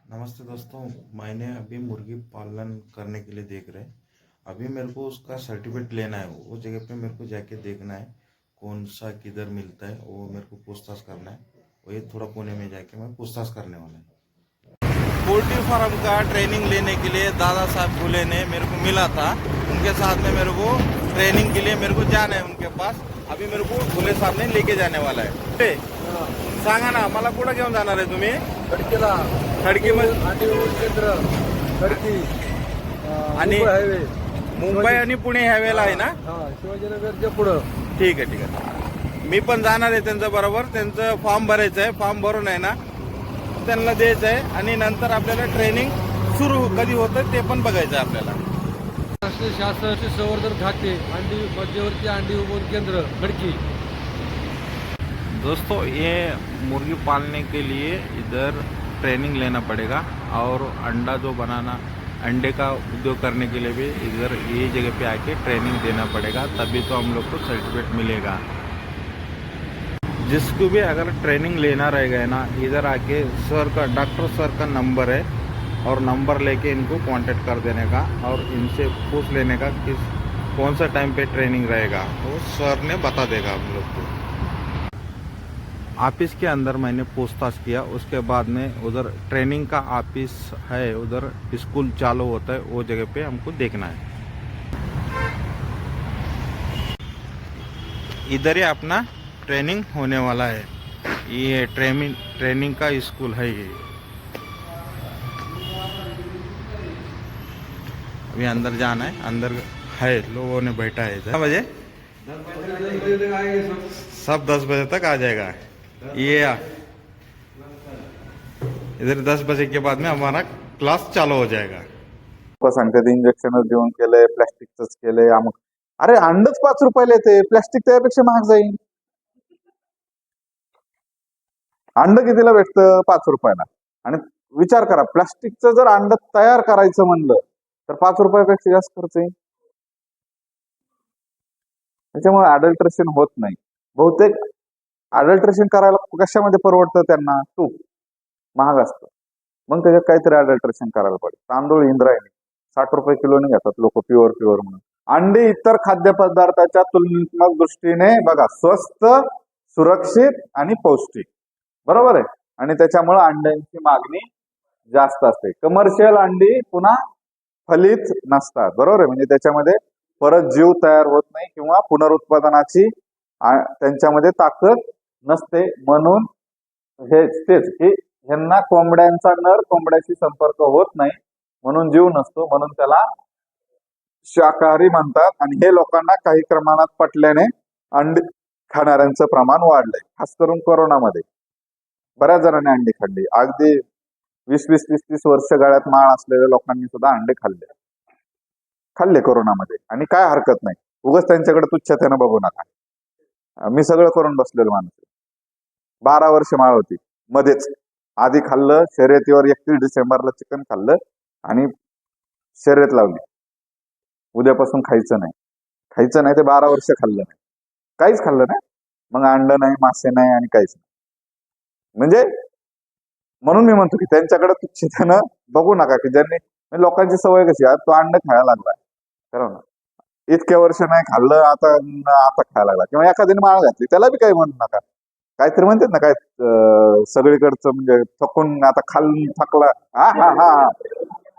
नमस्ते दोस्तों। मैंने अभी मुर्गी पालन करने के लिए देख रहे। अभी मेरे को उसका सर्टिफिकेट लेना है। वो जगह पे मेरे को जाके देखना है कौन सा किधर मिलता है, वो मेरे को पूछताछ करना है। वो ये थोड़ा पुणे में जाके मैं पूछताछ करने वाला है। पोल्ट्री फार्म का ट्रेनिंग लेने के लिए दादा साहब भूले ने मेरे को मिला था। उनके साथ में मेरे को ट्रेनिंग के लिए मेरे को जाना है उनके पास। अभी मेरे को भूले साहब ने लेके जाने वाला है। सांगा ना, मला कुठं घेऊन जाणार आहे तुम्ही? खडकीला खडकीमध्ये केंद्र खडकी आणि हायवे मुंबई आणि पुणे ह्यावेळेला आहे ना? शिवाजीनगरच्या पुढं. ठीक आहे, ठीक आहे. मी पण जाणार आहे त्यांच्या बरोबर. त्यांचं फॉर्म भरायचं आहे. फॉर्म भरून आहे ना त्यांना द्यायचं आहे आणि नंतर आपल्याला ट्रेनिंग सुरू कधी होतं ते पण बघायचं आहे आपल्याला. राष्ट्रीय शासनाचे संवर्धन खाते अंडी मध्यवर्ती अंडी उबवण केंद्र खडकी. दोस्तों, ये मुर्गी पालने के लिए इधर ट्रेनिंग लेना पड़ेगा और अंडा जो बनाना, अंडे का उद्योग करने के लिए भी इधर ये जगह पे आके ट्रेनिंग देना पड़ेगा, तभी तो हम लोग को सर्टिफिकेट मिलेगा। जिसको भी अगर ट्रेनिंग लेना रहेगा ना, इधर आके सर का, डॉक्टर सर का नंबर है और नंबर लेके इनको कांटेक्ट कर देने का और इनसे पूछ लेने का कि कौन सा टाइम पे ट्रेनिंग रहेगा, तो सर ने बता देगा हम लोग को। ऑफिस के अंदर मैंने पूछताछ किया, उसके बाद में उधर ट्रेनिंग का ऑफिस है, उधर स्कूल चालू होता है, वो जगह पे हमको देखना है। इधर ही अपना ट्रेनिंग होने वाला है। ये ट्रेनिंग का स्कूल है ये। अभी अंदर जाना है, अंदर है, लोगों ने बैठा है। 10 बजे सब 10 बजे तक आ जाएगा ये। इधर 10 बजे के बाद में हमारा क्लास चालू हो जाएगा। सांगतात इंजेक्शन देऊन केलंय, प्लॅस्टिकच केलंय अमुक. अरे अंडच 5 रुपयाला येते, प्लॅस्टिक त्यापेक्षा महाग जाईल. अंड कितीला भेटतं? 5 रुपयाला. आणि विचार करा, प्लास्टिकचं जर अंड तयार करायचं म्हणलं तर 5 रुपयापेक्षा जास्त खर्च येईल. त्याच्यामुळे अडल्ट्रेशन होत नाही. बहुतेक अडल्ट्रेशन करायला कशामध्ये परवडतं त्यांना? तूप महाग असतं, मग त्याच्यात काहीतरी अडल्ट्रेशन करायला पाहिजे. तांदूळ इंद्रायणी 60 रुपये किलोने घेतात लोक, प्युअर म्हणून. अंडी इतर खाद्यपदार्थाच्या तुलनात्मक दृष्टीने बघा स्वस्त, सुरक्षित आणि पौष्टिक, बरोबर आहे. आणि त्याच्यामुळे अंड्यांची मागणी जास्त असते. कमर्शियल अंडी पुन्हा फलित नसतात, बरोबर आहे. म्हणजे त्याच्यामध्ये परत जीव तयार होत नाही किंवा पुनरुत्पादनाची त्यांच्यामध्ये ताकद नसते. म्हणून तेच की ह्यांना कोंबड्यांचा नर कोंबड्याशी संपर्क होत नाही, म्हणून जीव नसतो, म्हणून त्याला शाकाहारी म्हणतात. आणि हे लोकांना काही प्रमाणात पटल्याने अंडी खाणाऱ्यांचं प्रमाण वाढलंय. खास करून कोरोनामध्ये बऱ्याच जणांनी अंडी खाल्ली. अगदी 20-20, 30-30 वर्ष गळ्यात माळ असलेल्या लोकांनी सुद्धा अंडे खाल्ले कोरोनामध्ये. आणि काय हरकत नाही, उगाच त्यांच्याकडे तुच्छतेनं बघू नका. मी सगळं करून बसलेलो माणूस. 12 वर्ष माळ होती मध्येच. आधी खाल्लं शर्यतीवर, 31 डिसेंबरला चिकन खाल्लं आणि शर्यत लावली. उद्यापासून खायचं नाही ते 12 वर्ष खाल्लं नाही, काहीच खाल्लं नाही. मग अंड नाही, मासे नाही आणि काहीच नाही. म्हणजे म्हणून मी म्हणतो की त्यांच्याकडे तुच्छतेनं बघू नका, की ज्यांनी, लोकांची सवय कशी आहे, तो अंड खायला लागला, खरं ना, इतके वर्ष नाही खाल्लं, आता खायला लागला. किंवा एखाद्याने माळ घातली, त्याला बी काही म्हणू नका. काहीतरी म्हणतात ना, काय सगळीकडचं म्हणजे थकून आता थकला. हा हा हा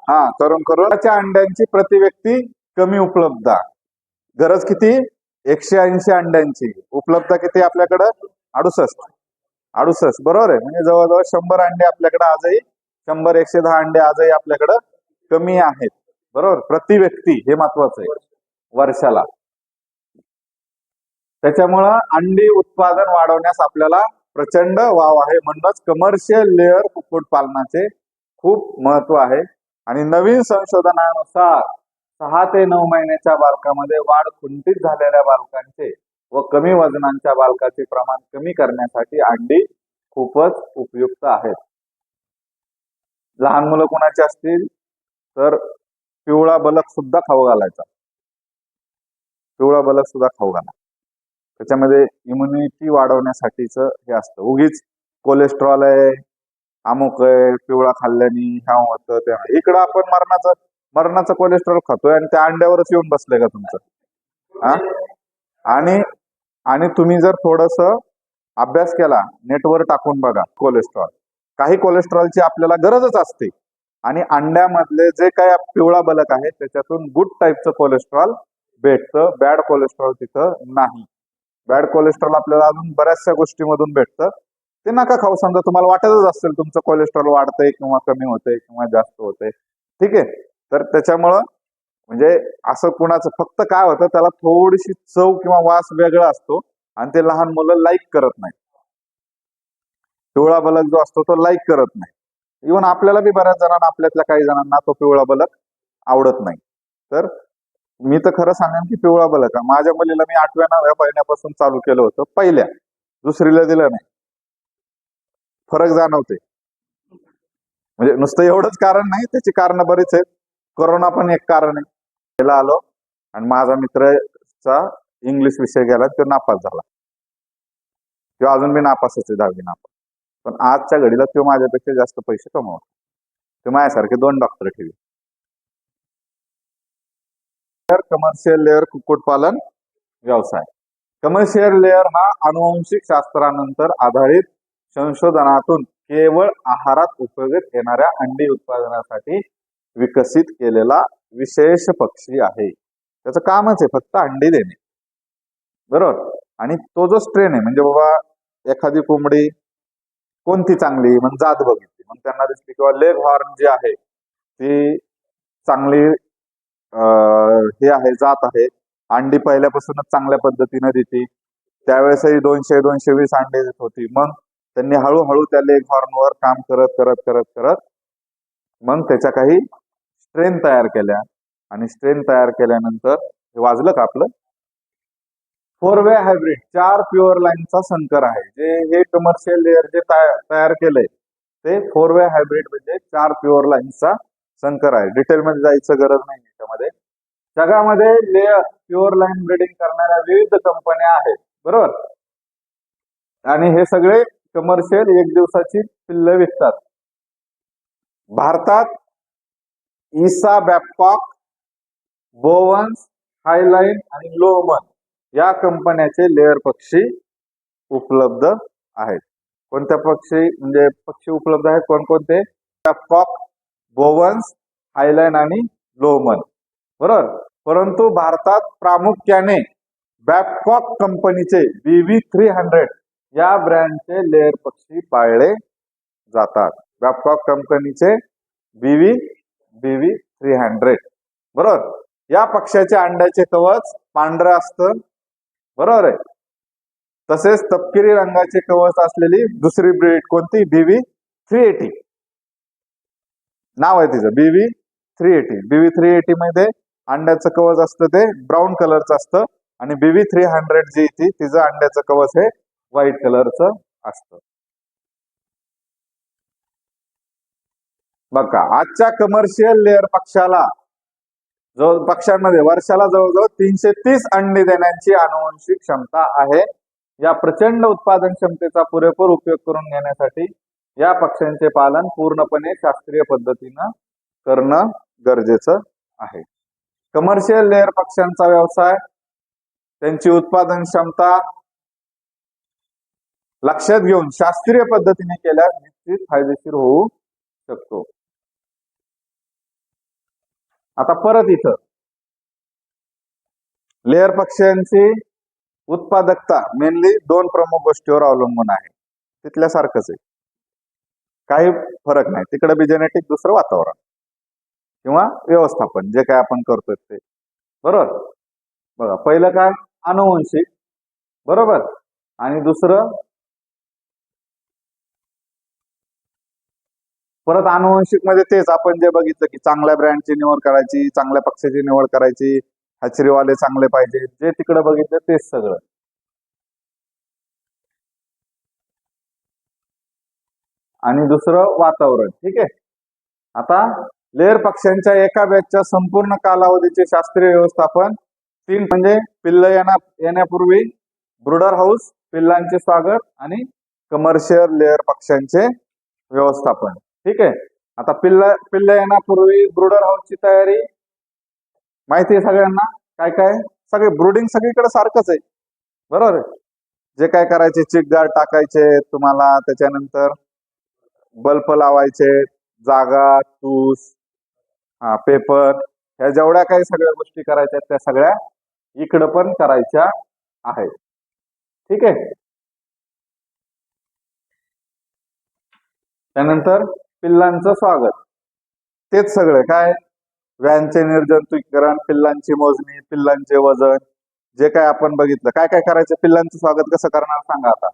हा करून अंड्यांची प्रति व्यक्ती कमी उपलब्धता. गरज किती? 180 अंड्यांची. उपलब्धता किती आपल्याकडं? 68, बरोबर आहे. म्हणजे जवळजवळ 100 अंडे आपल्याकडे आजही, 100-110 अंडे आजही आपल्याकडं कमी आहेत, बरोबर. प्रति व्यक्ती हे महत्वाचं आहे वर्षाला. त्याच्यामुळं अंडी उत्पादन वाढवण्यास आपल्याला प्रचंड वाव आहे. म्हणूनच कमर्शियल लेअर कुक्कुट पालनाचे खूप महत्व आहे. आणि नवीन संशोधनानुसार 6 ते 9 महिन्याच्या बालकामध्ये वाढ खुंटीत झालेल्या बालकांचे व कमी वजनांच्या बालकाचे प्रमाण कमी करण्यासाठी अंडी खूपच उपयुक्त आहेत. लहान मुलं कोणाची असतील तर पिवळा बलक सुद्धा खाऊ घालायचा. त्याच्यामध्ये इम्युनिटी वाढवण्यासाठीच हे असतं. उगीच कोलेस्ट्रॉल आहे, अमुक आहे, पिवळा खाल्ल्याने ह्या होतं त्या. इकडं आपण मरणाचं कोलेस्ट्रॉल खातोय आणि त्या अंड्यावरच येऊन बसलंय का तुमचं? हा? आणि आणि तुम्ही जर थोडस अभ्यास केला, नेटवर टाकून बघा कोलेस्ट्रॉल, काही कोलेस्ट्रॉलची आपल्याला गरजच असते. आणि अंड्यामधले जे काही पिवळा बलक आहे त्याच्यातून गुड टाईपचं कोलेस्ट्रॉल भेटतं, बॅड कोलेस्ट्रॉल तिथं नाही. बॅड कोलेस्ट्रॉल आपल्याला अजून बऱ्याचशा गोष्टीमधून भेटतं. ते नका खाऊ. समजा तुम्हाला वाटतच असेल तुमचं कोलेस्ट्रॉल वाढतंय किंवा कमी होतंय किंवा जास्त होतंय, ठीक आहे, तर त्याच्यामुळं म्हणजे असं कुणाचं फक्त काय होतं, त्याला थोडीशी चव किंवा वास वेगळा असतो आणि ते लहान मुलं लाईक करत नाही. पिवळा बलक जो असतो तो लाईक करत नाही. इव्हन आपल्याला बी बऱ्याच जणांना, आपल्यातल्या काही जणांना तो पिवळा बलक आवडत नाही. तर मी तर खरं सांगेन की पिवळा बलक माझ्या मुलीला मी 8व्या-9व्या महिन्यापासून चालू केलं होतं. पहिल्या, दुसरीला दिलं नाही. फरक जाणवते. म्हणजे नुसतं एवढंच कारण नाही, त्याची कारण बरीच आहेत. कोरोना पण एक कारण आहे. त्याला आलो आणि माझा मित्रचा इंग्लिश विषय गेला, तो नापास झाला. तो अजून मी नापासच आहे, 10वी नापास. पण आजच्या घडीला तो माझ्यापेक्षा जास्त पैसे कमवतो. ते माझ्यासारखे 2 डॉक्टर ठेवी. कमर्शियल लेअर कुक्कुटपालन व्यवसाय. कमर्शियल लेअर हा अनुवंशिक शास्त्रानंतर आधारित संशोधनातून केवळ आहारात उपयोगात येणाऱ्या अंडी उत्पादनासाठी विकसित केलेला विशेष पक्षी आहे. त्याचं कामच आहे फक्त अंडी देणे, बरोबर. आणि तो जो स्ट्रेन आहे, म्हणजे बाबा एखादी कोंबडी कोणती चांगली, मग जात बघितली, मग त्यांना दिसली किंवा लेग हॉर्न जी आहे ती चांगली हे आहे, जात आहे, अंडी पहिल्यापासूनच चांगल्या पद्धतीने देते. त्यावेळेसही 200-220 अंडे देत होती. मग त्यांनी हळूहळू त्या लेग हॉर्नवर काम करत करत करत करत मग त्याच्या काही स्ट्रेन तयार केल्या. आणि स्ट्रेन तयार केल्यानंतर हे वाजलं का आपलं 4-वे हायब्रिड, 4 प्युअर लाईनचा संकर आहे. जे हे कमर्शियल लेअर जे तयार केलंय ते 4-वे हायब्रिड म्हणजे 4 प्युअर लाईनचा संकर आहे. डिटेलमध्ये जायचं गरज नाही त्याच्यामध्ये. जगामध्ये लेअर प्युअर लाईन ब्रीडिंग करणाऱ्या विविध कंपन्या आहेत, बरोबर. आणि हे सगळे कमर्शियल 1 दिवसाची पिल्ल विकतात. भारतात ईसा, बॅबकॉक, बोवन्स, हायलाईन आणि लोमन या कंपन्याचे लेअर पक्षी उपलब्ध आहेत. कोणत्या पक्षी म्हणजे पक्षी उपलब्ध आहेत, कोणकोणते? बॅबकॉक, बोवन्स, हायलाईन आणि लोमन, बरोबर. परंतु भारतात प्रामुख्याने बॅबकॉक कंपनीचे BV300 या ब्रँडचे लेअर पक्षी पाळले जातात. बॅबकॉक कंपनीचे BV300, बरोबर. या पक्ष्याचे अंड्याचे कवच पांढरं असतं, बरोबर आहे. तसेच तपकिरी रंगाचे कवच असलेली दुसरी ब्रीड कोणती? BV380 नाव आहे तिचं, BV380. BV380 मध्ये अंड्याचं कवच असतं ते ब्राऊन कलरचं असतं आणि BV300 जी तिचं अंड्याचं कवच हे व्हाईट कलरचं असतं. बघा, आजच्या कमर्शियल लेअर पक्षाला पक्ष्यांमध्ये वर्षाला जवळजवळ 330 अंडी देण्याची आनुवंशिक क्षमता आहे. या प्रचंड उत्पादन क्षमतेचा पुरेपूर उपयोग करून घेण्यासाठी या पक्ष्यांचे पालन पूर्णपणे शास्त्रीय पद्धतीनं करणं गरजेचं आहे. कमर्शियल लेअर पक्ष्यांचा व्यवसाय त्यांची उत्पादन क्षमता लक्षात घेऊन शास्त्रीय पद्धतीने केल्यास निश्चित फायदेशीर होऊ शकतो. आता परत इथं लेअर पक्ष्यांची उत्पादकता मेनली 2 प्रमुख गोष्टीवर अवलंबून आहे. तिथल्या सारखंच आहे, काही फरक नाही. तिकडे बी जेनेटिक, दुसरं वातावरण किंवा व्यवस्थापन जे काय आपण करतोय ते, बरोबर. बघा, पहिलं काय? अनुवंशिक, बरोबर. आणि दुसरं परत अनुवंशिक मध्ये तेच आपण जे बघितलं की चांगल्या ब्रँडची निवड करायची, चांगल्या पक्षाची निवड करायची, हॅचरीवाले चांगले पाहिजे, जे तिकडे बघितलं तेच सगळं. आणि दुसरं वातावरण, ठीक आहे. आता लेअर पक्ष्यांच्या एका बॅचच्या संपूर्ण कालावधीचे शास्त्रीय व्यवस्थापन 3 म्हणजे पिल्ल येण्यापूर्वी ब्रुडर हाऊस, पिल्लांचे स्वागत आणि कमर्शियल लेअर पक्ष्यांचे व्यवस्थापन. ठीक आहे. आता पिल्ल येण्यापूर्वी ब्रुडर हाऊसची तयारी माहिती आहे सगळ्यांना. काय काय सगळे ब्रुडिंग सगळीकडे सारखंच आहे, बरोबर आहे. जे काय करायचे, चिक गार्ड टाकायचे तुम्हाला, त्याच्यानंतर बल्ब लावायचे, जागा, तूस, पेपर, ह्या जेवढ्या काही सगळ्या गोष्टी करायच्या त्या सगळ्या इकडं पण करायच्या आहेत. ठीक आहे. त्यानंतर पिल्लांचं स्वागत. तेच सगळं काय, व्यानचे निर्जंतुकीकरण, पिल्लांची मोजणी, पिल्लांचे वजन, जे काय आपण बघितलं. काय काय करायचं, पिल्लांचं स्वागत कसं करणार सांगा आता.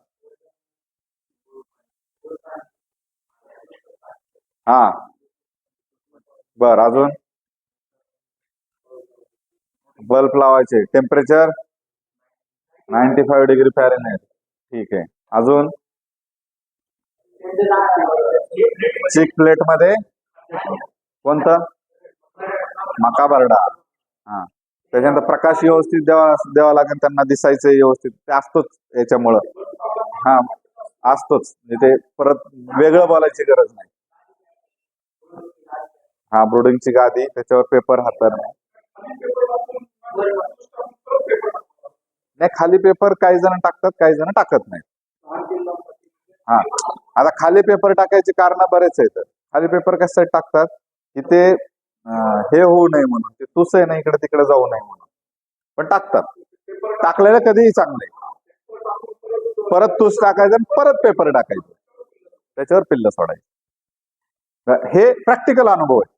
हा, बर, अजून बल्ब लावायचे, टेम्परेचर 95 डिग्री फॅरेनहाइट. ठीक आहे. अजून चिक प्लेट मध्ये कोणतं, मका बरडा. हा, त्याच्यानंतर प्रकाश व्यवस्थित द्यावा लागेल त्यांना, दिसायचं व्यवस्थित, ते असतोच याच्यामुळं. हा, असतोच, म्हणजे ते परत वेगळं बोलायची गरज नाही. हा, ब्रुडिंगची गादी, त्याच्यावर पेपर हातरणे. नाही, खाली पेपर काही जण टाकतात, काही जण टाकत नाही. हा, आता खाली पेपर टाकायचे कारण बरेच आहेत. खाली पेपर कशासाठी टाकतात, की ते हे होऊ नये म्हणून, ते तुस आहे ना इकडे तिकडे जाऊ नये म्हणून, पण टाकतात. टाकलेलं कधीही चांगलंय. परत तुस टाकायचं आणि परत पेपर टाकायचं, त्याच्यावर पिल्ल सोडायचं. हे प्रॅक्टिकल अनुभव आहे,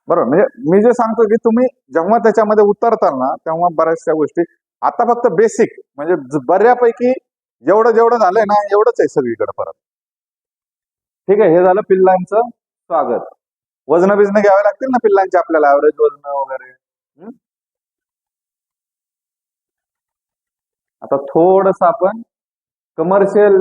बरोबर. म्हणजे मी जे सांगतो की तुम्ही जेव्हा त्याच्यामध्ये उतरताल ना, तेव्हा बऱ्याचशा गोष्टी आता फक्त बेसिक, म्हणजे बऱ्यापैकी जेवढं झालंय ना, एवढंच आहे सगळीकडे परत. ठीक आहे. हे झालं पिल्लांचं स्वागत. वजन बिजन घ्यावे लागतील ना पिल्लांचे आपल्याला, ऍव्हरेज वजन वगैरे. आता थोडस आपण कमर्शियल